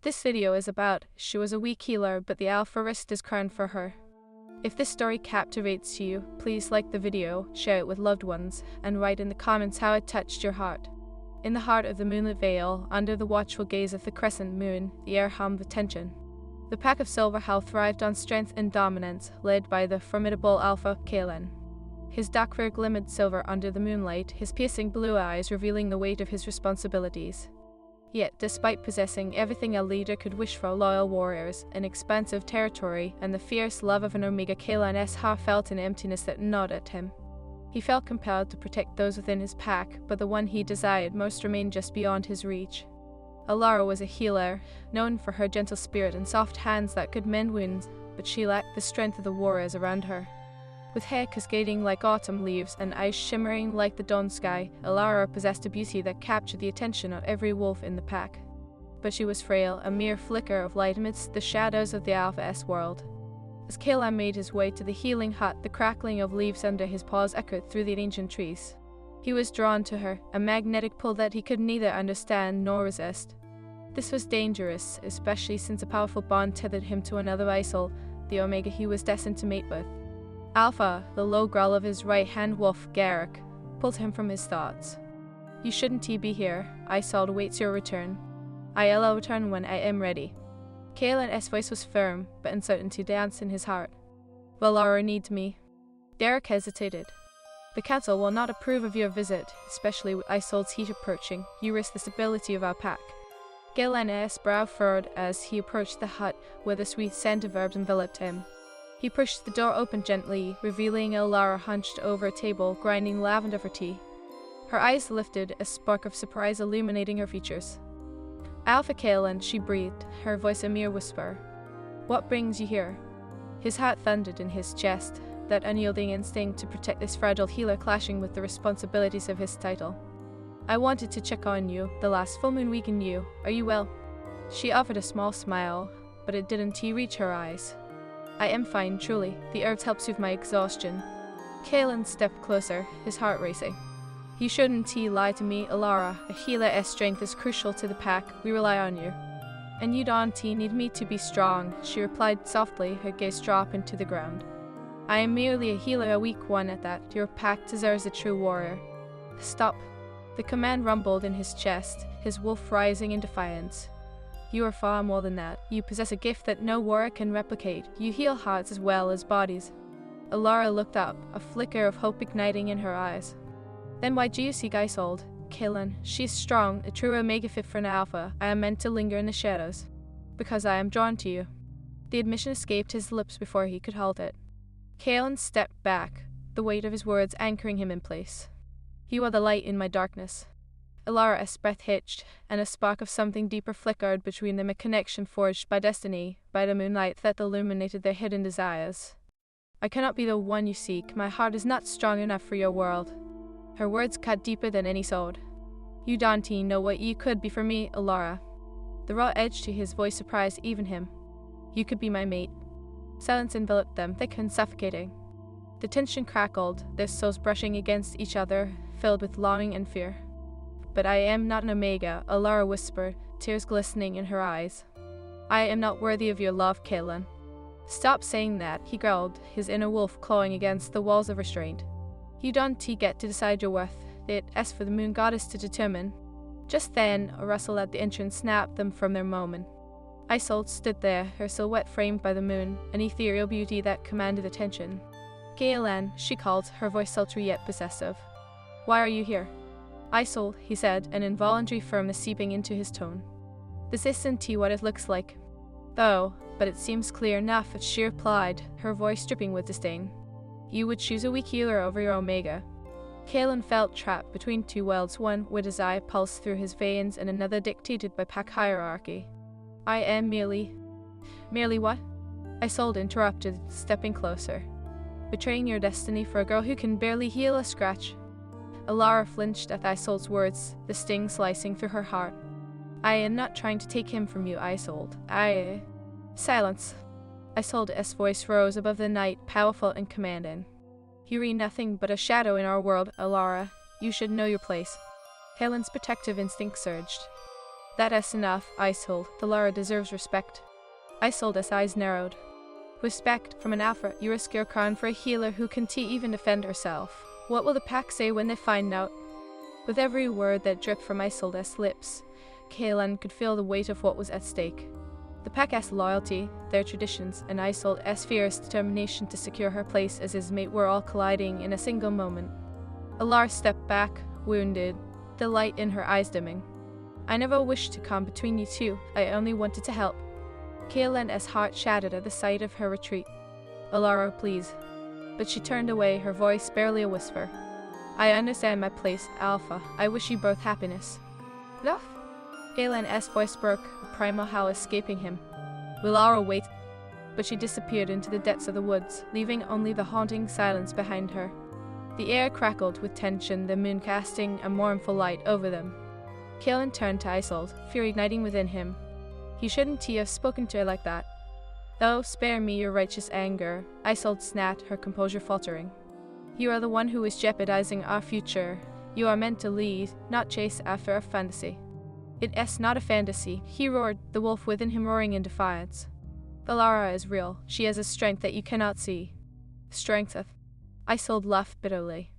This video is about, she was a weak healer but the alpha risked his crown for her. If this story captivates you, please like the video, share it with loved ones, and write in the comments how it touched your heart. In the heart of the moonlit vale, under the watchful gaze of the crescent moon, the air hummed with tension. The pack of Silverhal thrived on strength and dominance, led by the formidable alpha, Kalen. His dark fur glimmered silver under the moonlight, his piercing blue eyes revealing the weight of his responsibilities. Yet, despite possessing everything a leader could wish for, loyal warriors, an expansive territory, and the fierce love of an Omega, Kalen's heart felt an emptiness that gnawed at him. He felt compelled to protect those within his pack, but the one he desired most remained just beyond his reach. Alara was a healer, known for her gentle spirit and soft hands that could mend wounds, but she lacked the strength of the warriors around her. With hair cascading like autumn leaves and eyes shimmering like the dawn sky, Alara possessed a beauty that captured the attention of every wolf in the pack. But she was frail, a mere flicker of light amidst the shadows of the Alpha-S world. As Kalen made his way to the healing hut, the crackling of leaves under his paws echoed through the ancient trees. He was drawn to her, a magnetic pull that he could neither understand nor resist. This was dangerous, especially since a powerful bond tethered him to another Isol, the Omega he was destined to mate with. Alpha, the low growl of his right-hand wolf, Garrick, pulled him from his thoughts. "You shouldn't be here. Isol awaits your return. I'll return when I am ready." Kalen's voice was firm, but uncertainty danced in his heart. "Well, Laura needs me." Garrick hesitated. "The council will not approve of your visit, especially with Isol's heat approaching. You risk the stability of our pack." Kalen's brow furrowed as he approached the hut, where the sweet scent of herbs enveloped him. He pushed the door open gently, revealing Alara hunched over a table, grinding lavender for tea. Her eyes lifted, a spark of surprise illuminating her features. "Alpha Kalen," she breathed, her voice a mere whisper. "What brings you here?" His heart thundered in his chest, that unyielding instinct to protect this fragile healer clashing with the responsibilities of his title. "I wanted to check on you. The last full moon weakened you. Are you well?" She offered a small smile, but it didn't reach her eyes. "I am fine, truly. The herbs help soothe my exhaustion." Kalen stepped closer, his heart racing. "You shouldn't lie to me, Alara. A healer's strength is crucial to the pack. We rely on you." "And you don't need me to be strong," she replied softly, her gaze dropping to the ground. "I am merely a healer, a weak one at that. Your pack deserves a true warrior." "Stop." The command rumbled in his chest, his wolf rising in defiance. "You are far more than that. You possess a gift that no warrior can replicate. You heal hearts as well as bodies." Alara looked up, a flicker of hope igniting in her eyes. "Then why do you seek Isolde?" "Kalen, she's strong, a true Omega fit for an Alpha. I am meant to linger in the shadows." "Because I am drawn to you." The admission escaped his lips before he could hold it. Kalen stepped back, the weight of his words anchoring him in place. "You are the light in my darkness." Alara's breath hitched, and a spark of something deeper flickered between them, a connection forged by destiny, by the moonlight that illuminated their hidden desires. "I cannot be the one you seek. My heart is not strong enough for your world." Her words cut deeper than any sword. "You don't know what you could be for me, Alara." The raw edge to his voice surprised even him. "You could be my mate." Silence enveloped them, thick and suffocating. The tension crackled, their souls brushing against each other, filled with longing and fear. "But I am not an Omega," Alara whispered, tears glistening in her eyes. "I am not worthy of your love, Kalen." "Stop saying that," he growled, his inner wolf clawing against the walls of restraint. "You don't get to decide your worth. It's for the moon goddess to determine." Just then, a rustle at the entrance snapped them from their moment. Isolde stood there, her silhouette framed by the moon, an ethereal beauty that commanded attention. "Kalen," she called, her voice sultry yet possessive. "Why are you here?" "Isolde," he said, an involuntary firmness seeping into his tone. "This isn't what it looks like." "Oh, but it seems clear enough," she replied, her voice dripping with disdain. "You would choose a weak healer over your Omega." Kalen felt trapped between two worlds, one where desire pulsed through his veins and another dictated by pack hierarchy. "I am merely..." "Merely what?" Isolde interrupted, stepping closer. "Betraying your destiny for a girl who can barely heal a scratch." Alara flinched at Isolde's words, the sting slicing through her heart. "I am not trying to take him from you, Isolde. Silence." Isolde's voice rose above the night, powerful and commanding. "You are nothing but a shadow in our world, Alara. You should know your place." Kalen's protective instinct surged. That's enough, Isolde. The Lara deserves respect. Isolde's eyes narrowed. Respect from an alpha. You risk your crown for a healer who can't even defend herself. What will the pack say when they find out? With every word that dripped from Isolde's lips, Kaelan could feel the weight of what was at stake. The pack's loyalty, their traditions, and Isolde's fierce determination to secure her place as his mate were all colliding in a single moment. Alara stepped back, wounded, the light in her eyes dimming. I never wished to come between you two, I only wanted to help. Kaelan's heart shattered at the sight of her retreat. Alara, please. But she turned away, her voice barely a whisper. I understand my place, Alpha. I wish you both happiness. Enough. Kaelan's voice broke, a primal howl escaping him. Will Alara wait? But she disappeared into the depths of the woods, leaving only the haunting silence behind her. The air crackled with tension, the moon casting a mournful light over them. Kaelan turned to Isolde, fear igniting within him. You shouldn't have spoken to her like that. Though, spare me your righteous anger, Isolde snapped, her composure faltering. You are the one who is jeopardizing our future. You are meant to lead, not chase after a fantasy. It's not a fantasy, he roared, the wolf within him roaring in defiance. Alara is real. She has a strength that you cannot see. Strength of... Isolde laughed bitterly.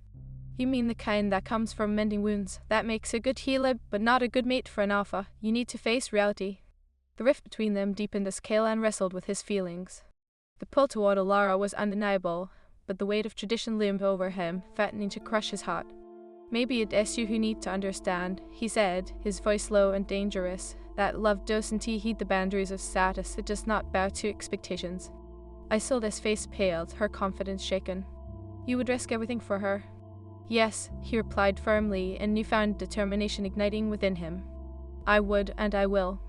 You mean the kind that comes from mending wounds. That makes a good healer, but not a good mate for an alpha. You need to face reality. The rift between them deepened as Kaelan wrestled with his feelings. The pull toward Alara was undeniable, but the weight of tradition loomed over him, threatening to crush his heart. Maybe it's you who need to understand, he said, his voice low and dangerous, that love doesn't heed the boundaries of status, it does not bow to expectations. Isolde's face paled, her confidence shaken. You would risk everything for her? Yes, he replied firmly, and newfound determination igniting within him. I would, and I will.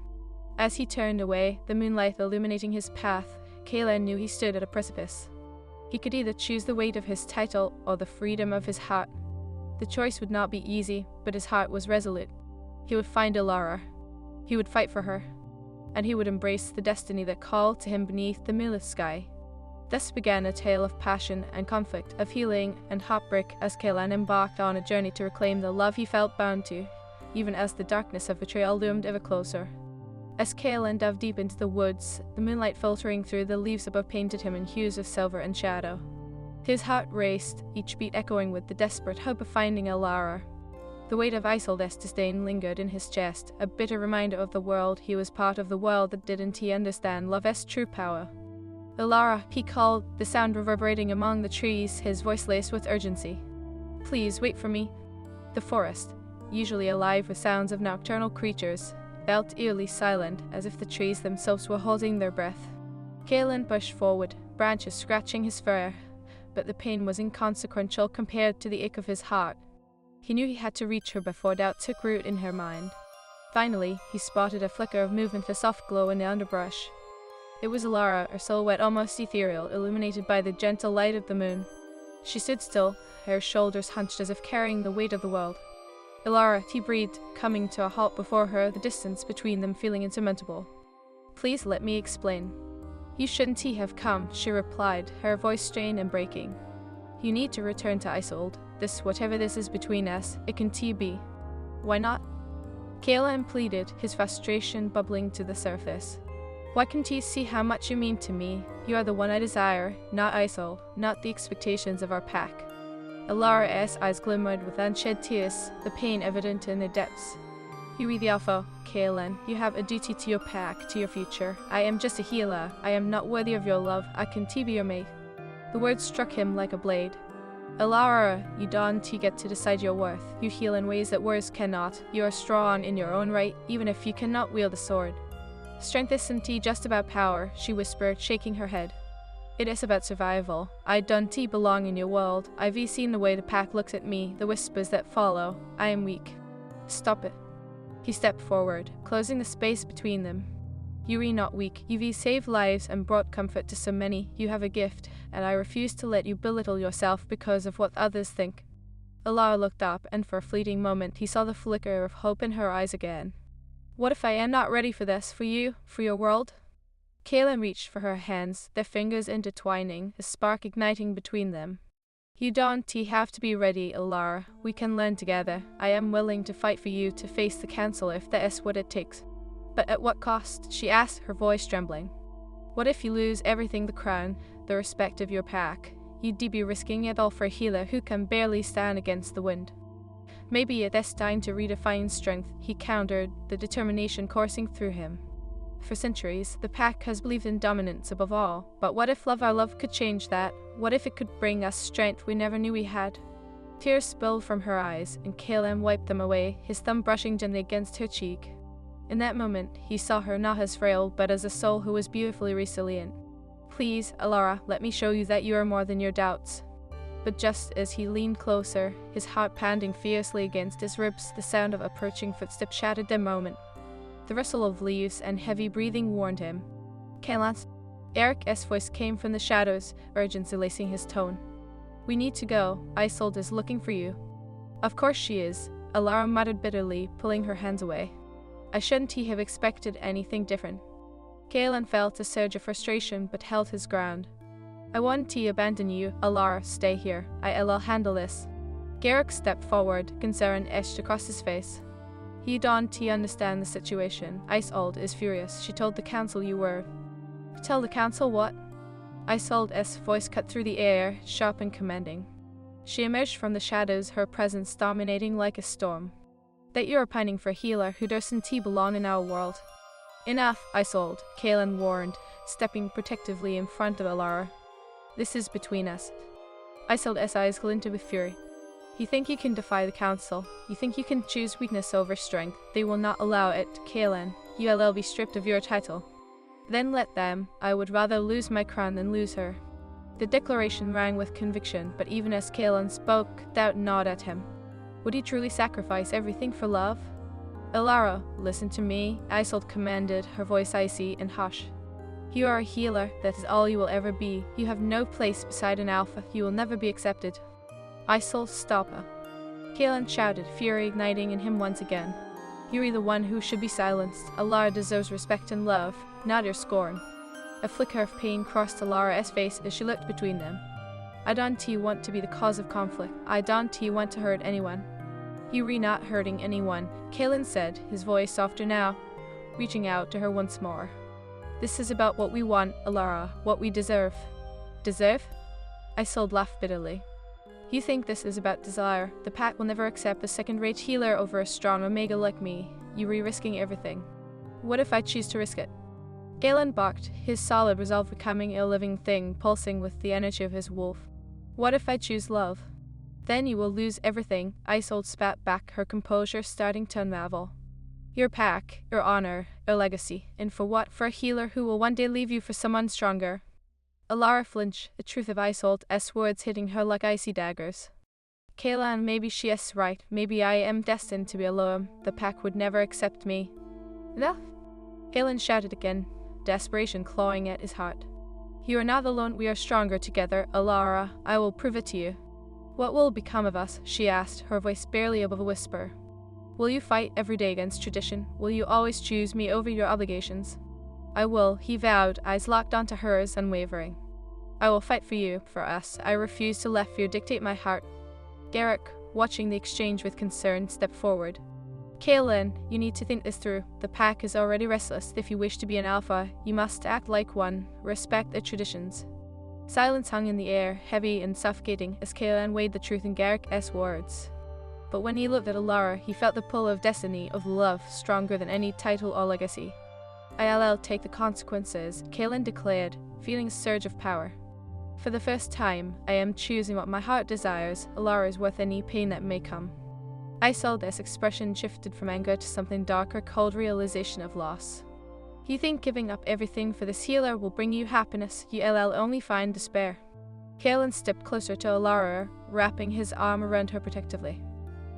As he turned away, the moonlight illuminating his path, Kaelan knew he stood at a precipice. He could either choose the weight of his title or the freedom of his heart. The choice would not be easy, but his heart was resolute. He would find Alara. He would fight for her. And he would embrace the destiny that called to him beneath the moonless sky. Thus began a tale of passion and conflict, of healing and heartbreak as Kaelan embarked on a journey to reclaim the love he felt bound to, even as the darkness of betrayal loomed ever closer. As Kaelan dove deep into the woods, the moonlight filtering through the leaves above painted him in hues of silver and shadow. His heart raced, each beat echoing with the desperate hope of finding Alara. The weight of Isolde's disdain lingered in his chest, a bitter reminder of the world he was part of, the world that didn't he understand love's true power. Alara, he called, the sound reverberating among the trees, his voice laced with urgency. Please, wait for me. The forest, usually alive with sounds of nocturnal creatures, felt eerily silent, as if the trees themselves were holding their breath. Kaelan pushed forward, branches scratching his fur, but the pain was inconsequential compared to the ache of his heart. He knew he had to reach her before doubt took root in her mind. Finally, he spotted a flicker of movement, a soft glow in the underbrush. It was Alara, her silhouette almost ethereal, illuminated by the gentle light of the moon. She stood still, her shoulders hunched as if carrying the weight of the world. Alara, he breathed, coming to a halt before her, the distance between them feeling insurmountable. Please let me explain. You shouldn't have come, she replied, her voice strained and breaking. You need to return to Isolde. Whatever this is between us, it can be. Why not? Kaelan pleaded, his frustration bubbling to the surface. Why can't you see how much you mean to me? You are the one I desire, not Isolde, not the expectations of our pack. Alara's eyes glimmered with unshed tears, the pain evident in their depths. You are the Alpha, Kaelan. You have a duty to your pack, to your future. I am just a healer. I am not worthy of your love. I can be your mate. The words struck him like a blade. Alara, you don't get to decide your worth. You heal in ways that words cannot. You are strong in your own right, even if you cannot wield a sword. Strength isn't just about power, she whispered, shaking her head. It is about survival. I don't belong in your world. I've seen the way the pack looks at me, the whispers that follow. I am weak. Stop it. He stepped forward, closing the space between them. You are not weak. You've saved lives and brought comfort to so many. You have a gift, and I refuse to let you belittle yourself because of what others think. Alara looked up, and for a fleeting moment he saw the flicker of hope in her eyes again. What if I am not ready for this, for you, for your world? Kaelan reached for her hands, their fingers intertwining, a spark igniting between them. You don't have to be ready, Alara. We can learn together. I am willing to fight for you to face the council if that is what it takes. But at what cost? She asked, her voice trembling. What if you lose everything, the crown, the respect of your pack? You'd be risking it all for a healer who can barely stand against the wind. Maybe it is time to redefine strength, he countered, the determination coursing through him. For centuries, the pack has believed in dominance above all, but what if our love could change that? What if it could bring us strength we never knew we had? Tears spilled from her eyes, and Caleb wiped them away, his thumb brushing gently against her cheek. In that moment, he saw her not as frail, but as a soul who was beautifully resilient. Please, Alara, let me show you that you are more than your doubts. But just as he leaned closer, his heart pounding fiercely against his ribs, the sound of approaching footsteps shattered the moment. The rustle of leaves and heavy breathing warned him. Caleb. Eric's voice came from the shadows, urgency lacing his tone. We need to go. Isolde is looking for you. Of course she is, Alara muttered bitterly, pulling her hands away. I shouldn't have expected anything different. Caleb felt a surge of frustration but held his ground. I won't abandon you, Alara, stay here. I'll handle this. Garrick stepped forward, concern etched across his face. You don't understand the situation. Isolde is furious. She told the council you were. Tell the council what? Isolde's voice cut through the air, sharp and commanding. She emerged from the shadows, her presence dominating like a storm. That you're pining for a healer who doesn't belong in our world. Enough, Isolde, Caleb warned, stepping protectively in front of Alara. This is between us. Isolde's eyes glinted with fury. You think you can defy the council? You think you can choose weakness over strength? They will not allow it, Caleb. You'll be stripped of your title. Then let them. I would rather lose my crown than lose her. The declaration rang with conviction, but even as Caleb spoke, doubt gnawed at him. Would he truly sacrifice everything for love? Alara, listen to me, Isolde commanded, her voice icy and harsh. You are a healer, that is all you will ever be. You have no place beside an alpha, you will never be accepted. Isolde, stop her. Caleb shouted, fury igniting in him once again. You are the one who should be silenced. Alara deserves respect and love, not your scorn. A flicker of pain crossed Alara's face as she looked between them. I don't want to be the cause of conflict. I don't want to hurt anyone. You are not hurting anyone, Caleb said, his voice softer now, reaching out to her once more. This is about what we want, Alara, what we deserve. Deserve? Isolde laughed bitterly. You think this is about desire? The pack will never accept a second-rate healer over a strong omega like me. You are risking everything. What if I choose to risk it? Galen barked, his solid resolve becoming a living thing, pulsing with the energy of his wolf. What if I choose love? Then you will lose everything, Isolde spat back, her composure starting to unravel. Your pack, your honor, your legacy, and for what? For a healer who will one day leave you for someone stronger. Alara flinched, the truth of Isolde's words hitting her like icy daggers. Kayla, maybe she is right. Maybe I am destined to be alone. The pack would never accept me. Enough! Kaylan shouted again, desperation clawing at his heart. You are not alone, we are stronger together, Alara. I will prove it to you. What will become of us? She asked, her voice barely above a whisper. Will you fight every day against tradition? Will you always choose me over your obligations? I will, he vowed, eyes locked onto hers, unwavering. I will fight for you, for us. I refuse to let fear dictate my heart. Garrick, watching the exchange with concern, stepped forward. Kaelin, you need to think this through. The pack is already restless. If you wish to be an alpha, you must act like one. Respect the traditions. Silence hung in the air, heavy and suffocating, as Kaelin weighed the truth in Garrick's words. But when he looked at Alara, he felt the pull of destiny, of love, stronger than any title or legacy. I'll take the consequences, Kaelin declared, feeling a surge of power. For the first time, I am choosing what my heart desires. Alara is worth any pain that may come. Isolde's expression shifted from anger to something darker, cold realization of loss. You think giving up everything for this healer will bring you happiness, you'll only find despair. Kaelin stepped closer to Alara, wrapping his arm around her protectively.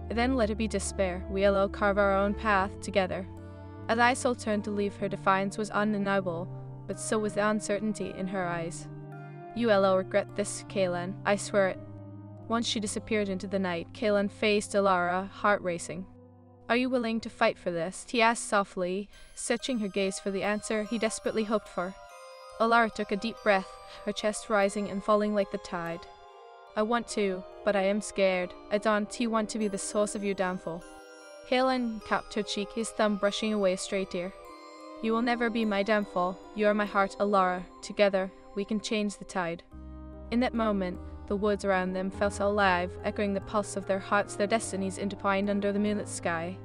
Then let it be despair. We'll carve our own path together. As Isolde turned to leave, her defiance was undeniable, but so was the uncertainty in her eyes. You'll regret this, Kaelin. I swear it. Once she disappeared into the night, Kaelin faced Alara, heart racing. Are you willing to fight for this? He asked softly, searching her gaze for the answer he desperately hoped for. Alara took a deep breath, her chest rising and falling like the tide. I want to, but I am scared. I don't want to be the source of your downfall. Kaelin cupped her cheek, his thumb brushing away a stray tear. You will never be my downfall. You are my heart, Alara. Together, we can change the tide. In that moment, the woods around them felt alive, echoing the pulse of their hearts, their destinies intertwined under the moonlit sky.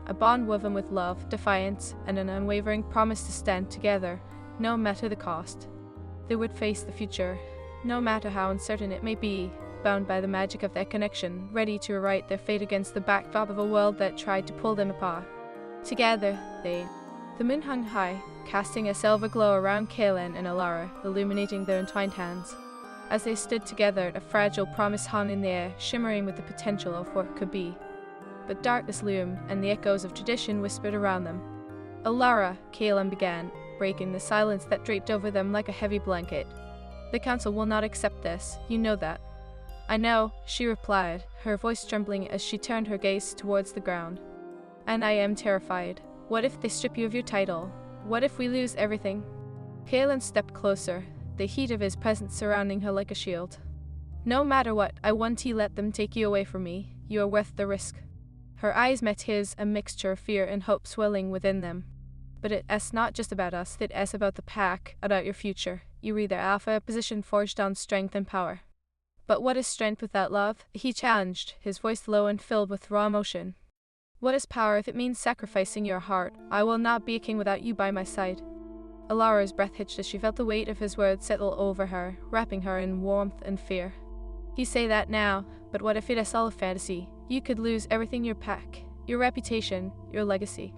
A bond woven with love, defiance, and an unwavering promise to stand together, no matter the cost. They would face the future, no matter how uncertain it may be, bound by the magic of their connection, ready to rewrite their fate against the backdrop of a world that tried to pull them apart. Together, The moon hung high, casting a silver glow around Kaelin and Alara, illuminating their entwined hands. As they stood together, a fragile promise hung in the air, shimmering with the potential of what could be. But darkness loomed, and the echoes of tradition whispered around them. Alara, Kaelin began, breaking the silence that draped over them like a heavy blanket. The council will not accept this, you know that. I know, she replied, her voice trembling as she turned her gaze towards the ground. And I am terrified. What if they strip you of your title? What if we lose everything? Kaelin stepped closer, the heat of his presence surrounding her like a shield. No matter what, I won't let them take you away from me. You are worth the risk. Her eyes met his, a mixture of fear and hope swelling within them. But it's not just about us, it's about the pack, about your future. You read their alpha, a position forged on strength and power. But what is strength without love? He challenged, his voice low and filled with raw emotion. What is power if it means sacrificing your heart? I will not be a king without you by my side. Alara's breath hitched as she felt the weight of his words settle over her, wrapping her in warmth and fear. You say that now, but what if it is all a fantasy? You could lose everything, your pack, your reputation, your legacy.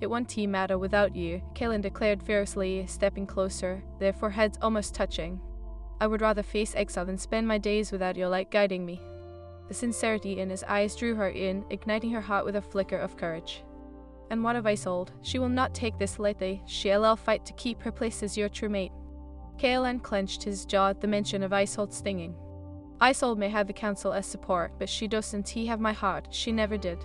It won't matter without you, Kaelin declared fiercely, stepping closer, their foreheads almost touching. I would rather face exile than spend my days without your light guiding me. The sincerity in his eyes drew her in, igniting her heart with a flicker of courage. And what of Isolde? She will not take this lightly. She'll fight to keep her place as your true mate. Kaelin clenched his jaw at the mention of Isolde stinging. Isolde may have the council as support, but she doesn't have my heart. She never did.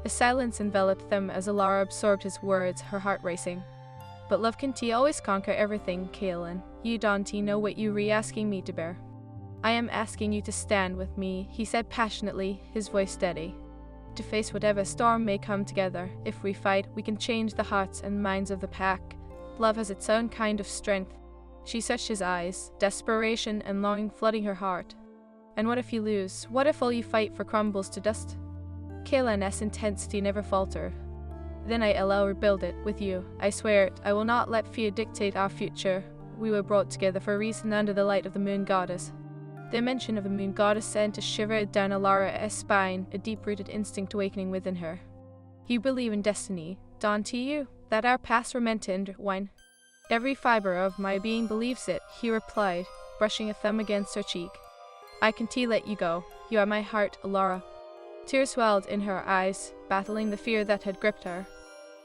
A silence enveloped them as Alara absorbed his words, her heart racing. But love can always conquer everything, Kaelin. You don't know what you're asking me to bear. I am asking you to stand with me, he said passionately, his voice steady. To face whatever storm may come together. If we fight, we can change the hearts and minds of the pack. Love has its own kind of strength. She searched his eyes, desperation and longing flooding her heart. And what if you lose? What if all you fight for crumbles to dust? Kaelin's intensity never faltered. Then I'll rebuild it, with you. I swear it, I will not let fear dictate our future. We were brought together for a reason under the light of the moon goddess. The mention of the moon goddess sent a shiver down Alara's spine, a deep-rooted instinct awakening within her. You believe in destiny, don't you? That our paths were meant to intertwine? Every fiber of my being believes it, he replied, brushing a thumb against her cheek. I can let you go. You are my heart, Alara. Tears welled in her eyes, battling the fear that had gripped her.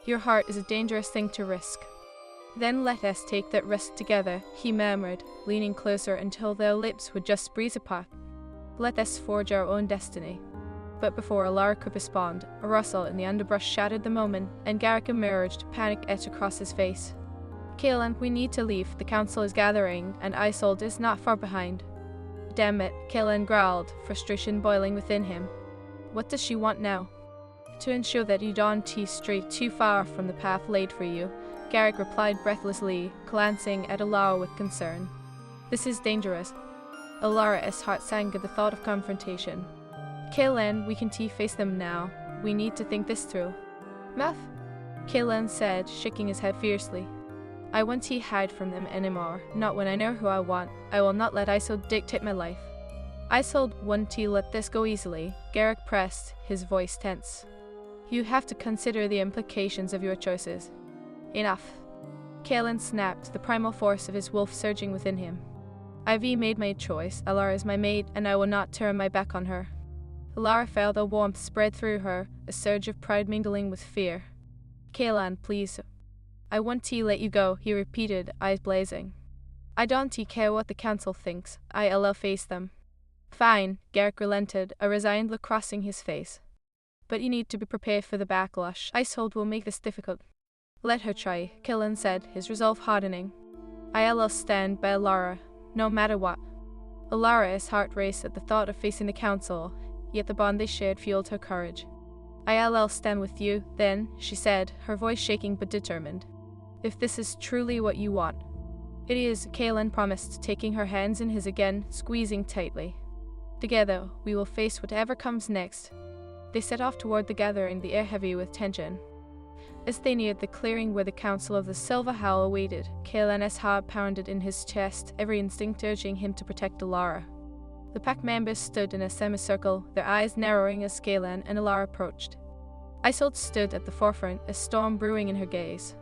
Your heart is a dangerous thing to risk. Then let us take that risk together, he murmured, leaning closer until their lips would just breathe apart. Let us forge our own destiny. But before Alara could respond, a rustle in the underbrush shattered the moment, and Garrick emerged, panic etched across his face. Kaelin, we need to leave. The council is gathering, and Isolde is not far behind. Damn it, Kaelin growled, frustration boiling within him. What does she want now? To ensure that you don't stray too far from the path laid for you, Garrick replied breathlessly, glancing at Alara with concern. This is dangerous. Alara's heart sank at the thought of confrontation. Kaelin, we can face them now. We need to think this through. Muff, Kaelin said, shaking his head fiercely. I won't hide from them anymore, not when I know who I want. I will not let Isolde dictate my life. Isolde won't let this go easily, Garrick pressed, his voice tense. You have to consider the implications of your choices. Enough. Kaelin snapped, the primal force of his wolf surging within him. I've made my choice. Alara is my mate, and I will not turn my back on her. Alara felt a warmth spread through her, a surge of pride mingling with fear. Kaelin, please. I won't let you go, he repeated, eyes blazing. I don't care what the council thinks. I'll face them. Fine, Garrick relented, a resigned look crossing his face. But you need to be prepared for the backlash. Isolde will make this difficult. Let her try, Kaelin said, his resolve hardening. I'll stand by Alara, no matter what. Alara's heart raced at the thought of facing the council, yet the bond they shared fueled her courage. "I'll stand with you, then," she said, her voice shaking but determined. "If this is truly what you want." "It is," Kaelin promised, taking her hands in his again, squeezing tightly. "Together, we will face whatever comes next." They set off toward the gathering, the air heavy with tension. As they neared the clearing where the Council of the Silver Howl awaited, Kaelin's heart pounded in his chest, every instinct urging him to protect Alara. The pack members stood in a semicircle, their eyes narrowing as Kaelin and Alara approached. Isolde stood at the forefront, a storm brewing in her gaze.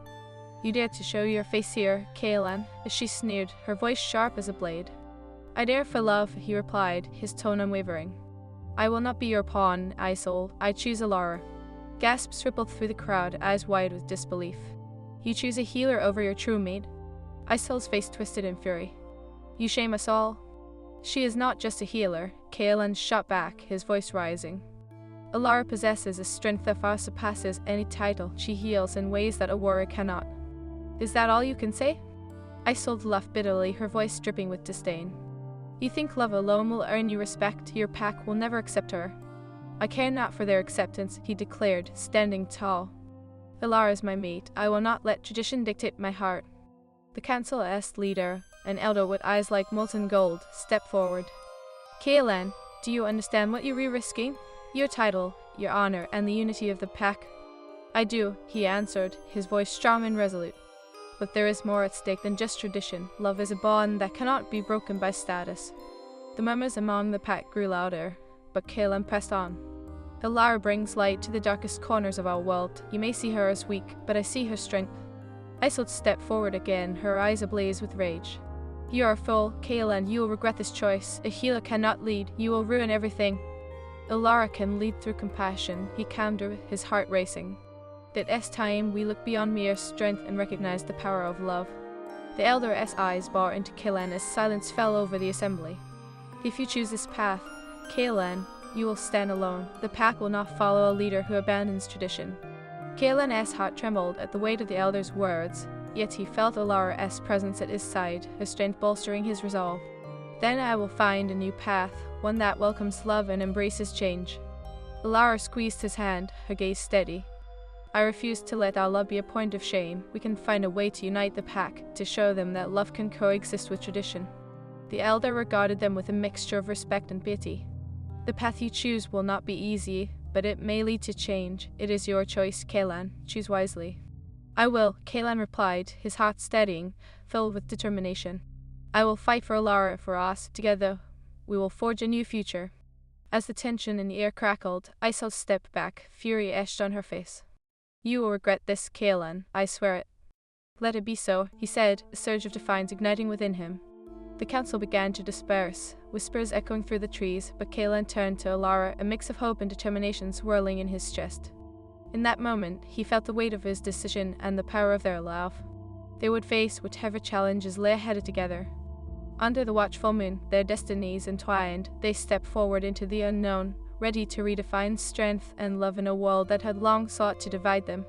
"You dare to show your face here, Kaelin," as she sneered, her voice sharp as a blade. "I dare for love," he replied, his tone unwavering. "I will not be your pawn, Isolde. I choose Alara." Gasps rippled through the crowd, eyes wide with disbelief. "You choose a healer over your true mate?" Isolde's face twisted in fury. "You shame us all." "She is not just a healer," Kaelin shot back, his voice rising. "Alara possesses a strength that far surpasses any title. She heals in ways that a warrior cannot." "Is that all you can say?" Isolde laughed bitterly, her voice dripping with disdain. "You think love alone will earn you respect? Your pack will never accept her." "I care not for their acceptance," he declared, standing tall. "Alara is my mate. I will not let tradition dictate my heart." The Council's leader, an elder with eyes like molten gold, stepped forward. "Kaelin, do you understand what you're risking? Your title, your honor, and the unity of the pack?" "I do," he answered, his voice strong and resolute. "But there is more at stake than just tradition. Love is a bond that cannot be broken by status." The murmurs among the pack grew louder, but Kaelin pressed on. "Alara brings light to the darkest corners of our world. You may see her as weak, but I see her strength." Isolde stepped forward again, her eyes ablaze with rage. "You are a fool, Kaelin. You will regret this choice. A healer cannot lead. You will ruin everything." "Alara can lead through compassion," he calmed her, his heart racing. "That as time we look beyond mere strength and recognize the power of love." The elder's eyes bore into Kaelin as silence fell over the assembly. "If you choose this path, Kaelin, you will stand alone. The pack will not follow a leader who abandons tradition." Kaelin's heart trembled at the weight of the elder's words, yet he felt Alara's presence at his side, her strength bolstering his resolve. "Then I will find a new path, one that welcomes love and embraces change." Alara squeezed his hand, her gaze steady. "I refuse to let our love be a point of shame. We can find a way to unite the pack, to show them that love can coexist with tradition." The elder regarded them with a mixture of respect and pity. "The path you choose will not be easy, but it may lead to change. It is your choice, Kaelin. Choose wisely." "I will," Kaelin replied, his heart steadying, filled with determination. "I will fight for Alara, for us. Together, we will forge a new future." As the tension in the air crackled, Isolde stepped back, fury etched on her face. "You will regret this, Kaelin. I swear it." "Let it be so," he said, a surge of defiance igniting within him. The council began to disperse, whispers echoing through the trees, but Kaelin turned to Alara, a mix of hope and determination swirling in his chest. In that moment, he felt the weight of his decision and the power of their love. They would face whatever challenges lay ahead together. Under the watchful moon, their destinies entwined, they stepped forward into the unknown, ready to redefine strength and love in a world that had long sought to divide them.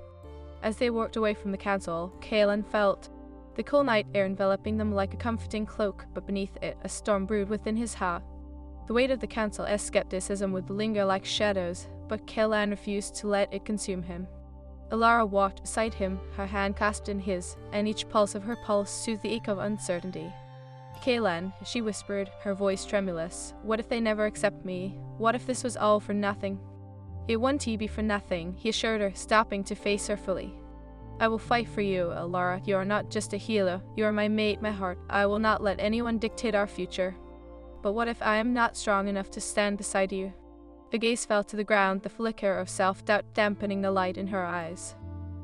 As they walked away from the council, Kaelin felt the cool night air enveloping them like a comforting cloak, but beneath it a storm brewed within his heart. The weight of the council's skepticism would linger like shadows, but Kaelin refused to let it consume him. Alara walked beside him, her hand clasped in his, and each pulse of her pulse soothed the ache of uncertainty. "Kaelin," she whispered, her voice tremulous, "what if they never accept me? What if this was all for nothing?" "It won't be for nothing," he assured her, stopping to face her fully. "I will fight for you, Alara. You are not just a healer. You are my mate, my heart. I will not let anyone dictate our future." "But what if I am not strong enough to stand beside you?" Her gaze fell to the ground, the flicker of self-doubt dampening the light in her eyes.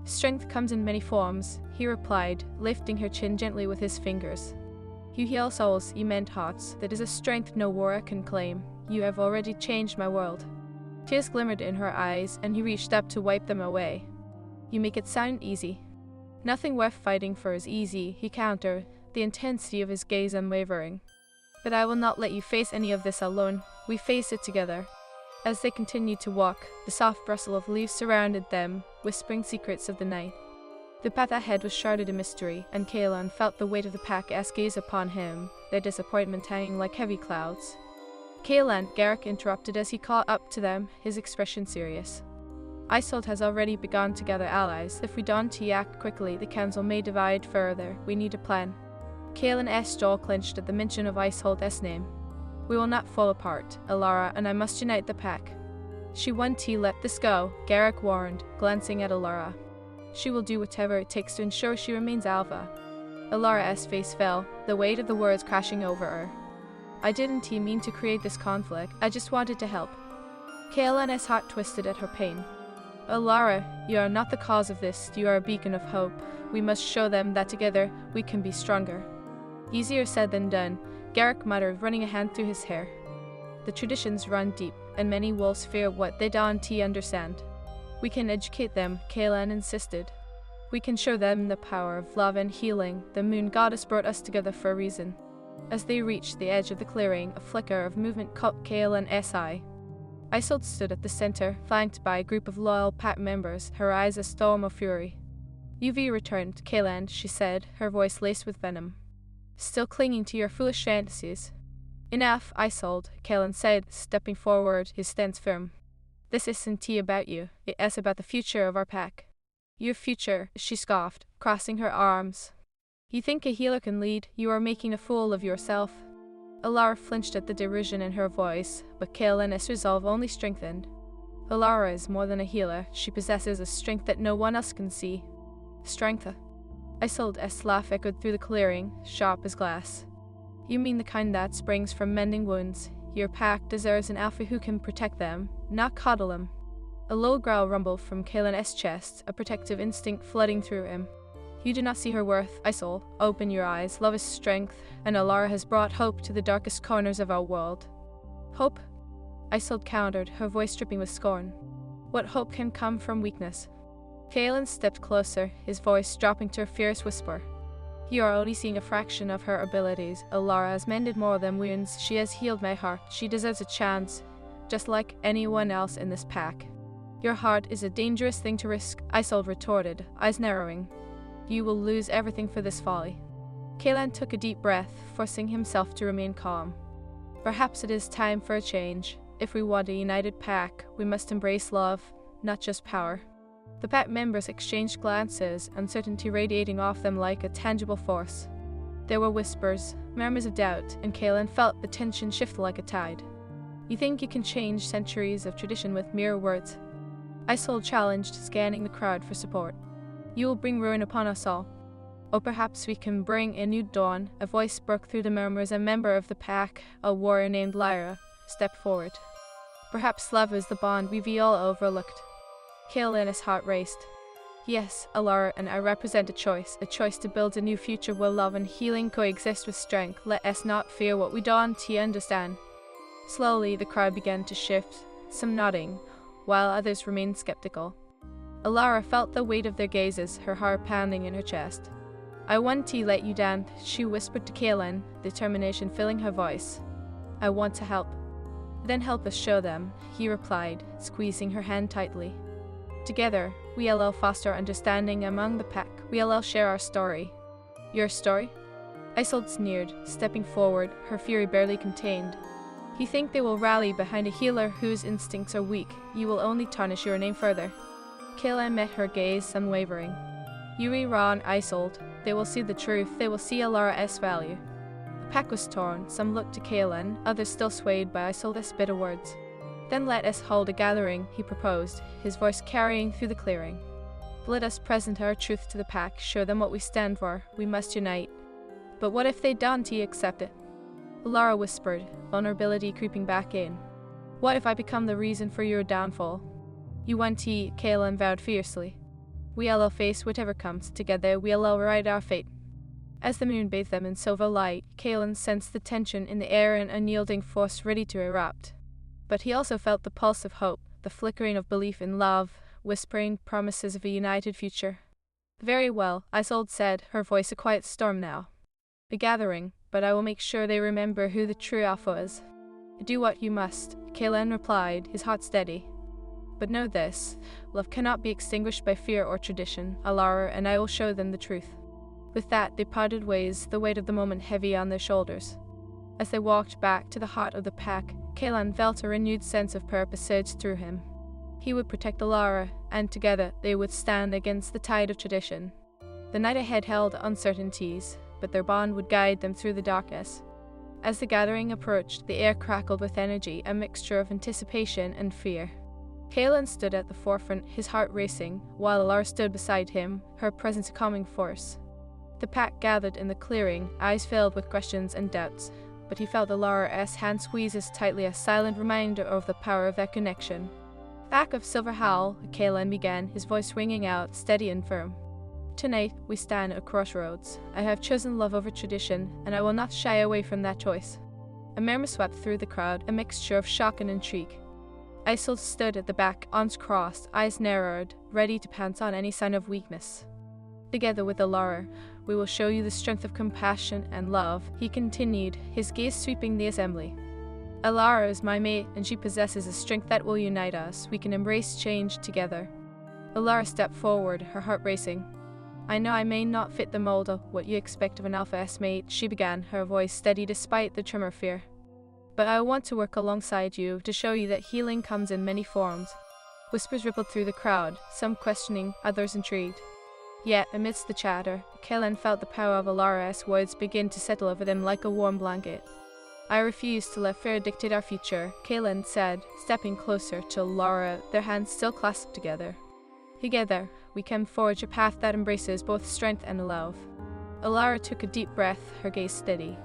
"Strength comes in many forms," he replied, lifting her chin gently with his fingers. "You heal souls, you mend hearts. That is a strength no warrior can claim. You have already changed my world." Tears glimmered in her eyes, and he reached up to wipe them away. "You make it sound easy." "Nothing worth fighting for is easy," he countered, the intensity of his gaze unwavering. "But I will not let you face any of this alone. We face it together." As they continued to walk, the soft rustle of leaves surrounded them, whispering secrets of the night. The path ahead was shrouded in mystery, and Kaelan felt the weight of the pack's gaze upon him, their disappointment hanging like heavy clouds. Kaelan, Garrick interrupted as he caught up to them, his expression serious. Isolde has already begun to gather allies. If we don't act quickly, the council may divide further. We need a plan. Kaelan's jaw clenched at the mention of Isolde's name. We will not fall apart, Alara and I must unite the pack. She won't let this go, Garrick warned, glancing at Alara. She will do whatever it takes to ensure she remains alpha. Alara's face fell, the weight of the words crashing over her. I didn't mean to create this conflict, I just wanted to help. Kaelan's heart twisted at her pain. Alara, you are not the cause of this, you are a beacon of hope. We must show them that together we can be stronger. Easier said than done, Garrick muttered, running a hand through his hair. The traditions run deep, and many wolves fear what they don't understand. We can educate them, Kaelan insisted. We can show them the power of love and healing. The moon goddess brought us together for a reason. As they reached the edge of the clearing, a flicker of movement caught Kaelan's eye. Isolde stood at the center, flanked by a group of loyal pack members, her eyes a storm of fury. You've returned, Kaelan, she said, her voice laced with venom. Still clinging to your foolish fantasies. Enough, Isolde, Kaelan said, stepping forward, his stance firm. This isn't about you, it's about the future of our pack. Your future, she scoffed, crossing her arms. You think a healer can lead? You are making a fool of yourself. Alara flinched at the derision in her voice, but Kaelan's resolve only strengthened. Alara is more than a healer, she possesses a strength that no one else can see. Strength. Isolde's laugh echoed through the clearing, sharp as glass. You mean the kind that springs from mending wounds. Your pack deserves an alpha who can protect them, not coddle them. A low growl rumbled from Kaelan's chest, a protective instinct flooding through him. You do not see her worth, Isolde. Open your eyes. Love is strength, and Alara has brought hope to the darkest corners of our world. Hope? Isolde countered, her voice dripping with scorn. What hope can come from weakness? Kaelan stepped closer, his voice dropping to a fierce whisper. You are only seeing a fraction of her abilities. Alara has mended more than wounds. She has healed my heart. She deserves a chance, just like anyone else in this pack. Your heart is a dangerous thing to risk, Isolde retorted, eyes narrowing. You will lose everything for this folly. Kaelan took a deep breath, forcing himself to remain calm. Perhaps it is time for a change. If we want a united pack, we must embrace love, not just power. The pack members exchanged glances, uncertainty radiating off them like a tangible force. There were whispers, murmurs of doubt, and Kaelan felt the tension shift like a tide. You think you can change centuries of tradition with mere words? Isolde challenged, scanning the crowd for support. You will bring ruin upon us all. Or perhaps we can bring a new dawn. A voice broke through the murmurs. A member of the pack, a warrior named Lyra, stepped forward. Perhaps love is the bond we've all overlooked. Kaelan's heart raced. Yes, Alara and I represent a choice to build a new future where love and healing coexist with strength. Let us not fear what we don't understand. Slowly, the crowd began to shift, some nodding, while others remained skeptical. Alara felt the weight of their gazes, her heart pounding in her chest. I want to let you down, she whispered to Kaelan, determination filling her voice. I want to help. Then help us show them, he replied, squeezing her hand tightly. Together, we all foster understanding among the pack. We all share our story. Your story? Isolde sneered, stepping forward, her fury barely contained. You think they will rally behind a healer whose instincts are weak? You will only tarnish your name further. Kaelan met her gaze, unwavering. You are wrong, Isolde. They will see the truth. They will see Alara's value. The pack was torn. Some looked to Kaelan, others still swayed by Isolde's bitter words. Then let us hold a gathering, he proposed, his voice carrying through the clearing. Let us present our truth to the pack, show them what we stand for. We must unite. But what if they don't accept it? Alara whispered, vulnerability creeping back in. What if I become the reason for your downfall? You want to, Kaelan vowed fiercely. We all face whatever comes. Together we all write our fate. As the moon bathed them in silver light, Kaelan sensed the tension in the air, an unyielding force ready to erupt. But he also felt the pulse of hope, the flickering of belief in love, whispering promises of a united future. Very well, Isolde said, her voice a quiet storm now. A gathering, but I will make sure they remember who the true alpha is. Do what you must, Kaelan replied, his heart steady. But know this, love cannot be extinguished by fear or tradition. Alara and I will show them the truth." With that, they parted ways, the weight of the moment heavy on their shoulders. As they walked back to the heart of the pack, Kaelan felt a renewed sense of purpose surge through him. He would protect Alara, and together they would stand against the tide of tradition. The night ahead held uncertainties, but their bond would guide them through the darkness. As the gathering approached, the air crackled with energy, a mixture of anticipation and fear. Kaelan stood at the forefront, his heart racing, while Alara stood beside him, her presence a calming force. The pack gathered in the clearing, eyes filled with questions and doubts, but he felt Alara's hand squeeze as tightly, a silent reminder of the power of that connection. "Pack of Silver Howl," Kaelan began, his voice ringing out, steady and firm. "Tonight, we stand at a crossroads. I have chosen love over tradition, and I will not shy away from that choice." A murmur swept through the crowd, a mixture of shock and intrigue. Isol stood at the back, arms crossed, eyes narrowed, ready to pounce on any sign of weakness. "Together with Alara, we will show you the strength of compassion and love," he continued, his gaze sweeping the assembly. "Alara is my mate, and she possesses a strength that will unite us. We can embrace change together." Alara stepped forward, her heart racing. "I know I may not fit the mold of what you expect of an Alpha S mate," she began, her voice steady despite the tremor of fear. "But I want to work alongside you, to show you that healing comes in many forms." Whispers rippled through the crowd, some questioning, others intrigued. Yet, amidst the chatter, Kaelan felt the power of Alara's words begin to settle over them like a warm blanket. "I refuse to let fear dictate our future," Kaelan said, stepping closer to Alara, their hands still clasped together. "Together, we can forge a path that embraces both strength and love." Alara took a deep breath, her gaze steady.